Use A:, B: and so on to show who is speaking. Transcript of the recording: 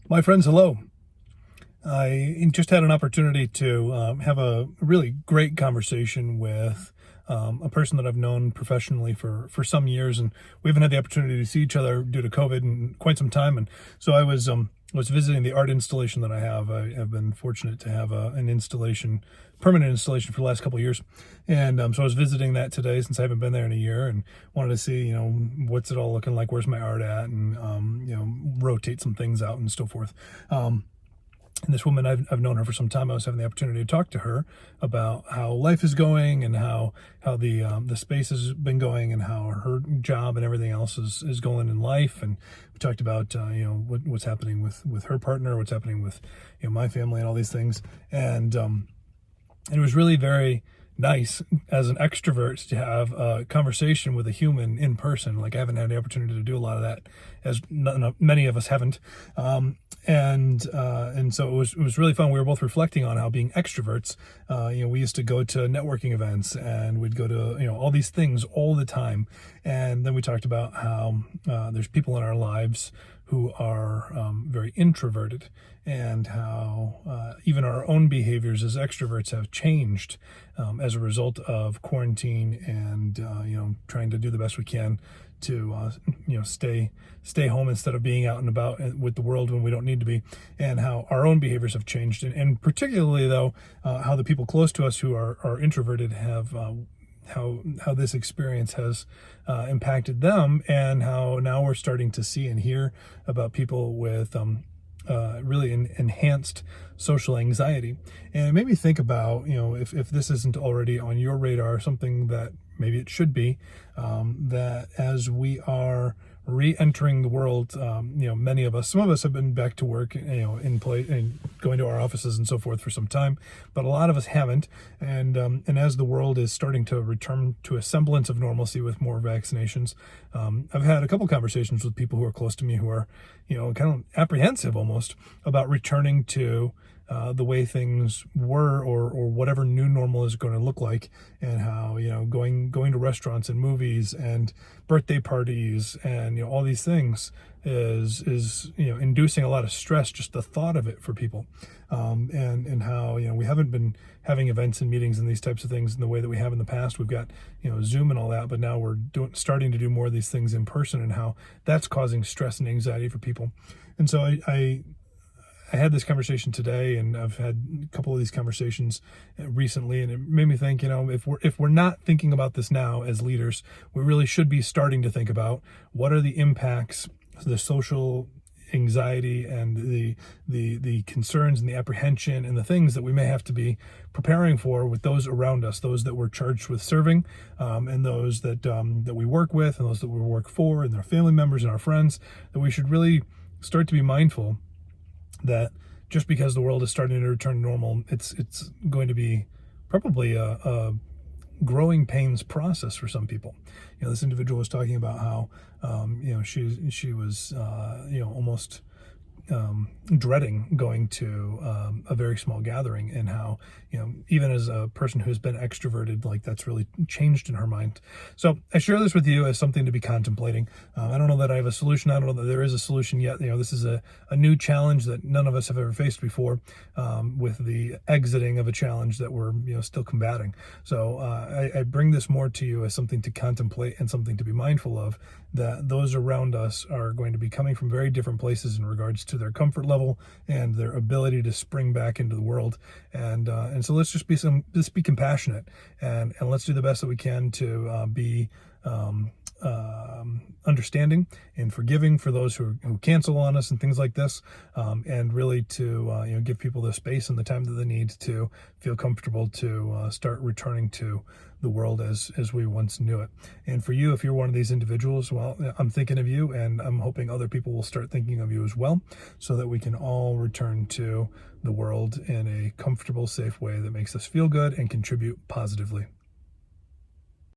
A: My friends, hello. I just had an opportunity to have a really great conversation with a person that I've known professionally for some years, and we haven't had the opportunity to see each other due to COVID in quite some time. And so I was visiting the art installation that I have. I have been fortunate to have an installation, permanent installation for the last couple of years, and so I was visiting that today since I haven't been there in a year, and wanted to see what's it all looking like, where's my art at, and rotate some things out and so forth. And this woman, I've known her for some time. I was having the opportunity to talk to her about how life is going and how the space has been going and how her job and everything else is going in life. And we talked about what's happening with her partner, what's happening with my family, and all these things. And it was really very nice as an extrovert to have a conversation with a human in person. Like, I haven't had the opportunity to do a lot of that, as many of us haven't. And so it was really fun. We were both reflecting on how, being extroverts, we used to go to networking events, and we'd go to all these things all the time. And then we talked about how there's people in our lives who are very introverted, and how even our own behaviors as extroverts have changed as a result of quarantine, and trying to do the best we can to stay home instead of being out and about with the world when we don't need to be, and how our own behaviors have changed, and particularly though how the people close to us who are introverted have how this experience has impacted them, and how now we're starting to see and hear about people with really enhanced social anxiety. And it made me think about, if this isn't already on your radar, something that maybe it should be, that as we are re-entering the world, many of us, some of us have been back to work, in place and going to our offices and so forth for some time, but a lot of us haven't. And as the world is starting to return to a semblance of normalcy with more vaccinations, I've had a couple conversations with people who are close to me who are, kind of apprehensive almost about returning to the way things were, or whatever new normal is going to look like, and how going to restaurants and movies and birthday parties and all these things is inducing a lot of stress, just the thought of it for people, and how we haven't been having events and meetings and these types of things in the way that we have in the past. We've got Zoom and all that, but now we're starting to do more of these things in person, and how that's causing stress and anxiety for people. And so I had this conversation today, and I've had a couple of these conversations recently, and it made me think, if we're not thinking about this now as leaders, we really should be starting to think about what are the impacts, the social anxiety and the concerns and the apprehension and the things that we may have to be preparing for with those around us, those that we're charged with serving, and those that we work with, and those that we work for, and their family members and our friends. That we should really start to be mindful that just because the world is starting to return to normal, it's going to be probably a growing pains process for some people. This individual was talking about how she was almost dreading going to a very small gathering, and how even as a person who's been extroverted, like, that's really changed in her mind. So I share this with you as something to be contemplating. I don't know that I have a solution. I don't know that there is a solution yet. This is a new challenge that none of us have ever faced before, with the exiting of a challenge that we're still combating. So I bring this more to you as something to contemplate and something to be mindful of, that those around us are going to be coming from very different places in regards to their comfort level and their ability to spring back into the world. And so let's just be compassionate, and let's do the best that we can to be understanding and forgiving for those who cancel on us and things like this, and really to give people the space and the time that they need to feel comfortable to start returning to the world as we once knew it. And for you, if you're one of these individuals, well, I'm thinking of you, and I'm hoping other people will start thinking of you as well, so that we can all return to the world in a comfortable, safe way that makes us feel good and contribute positively.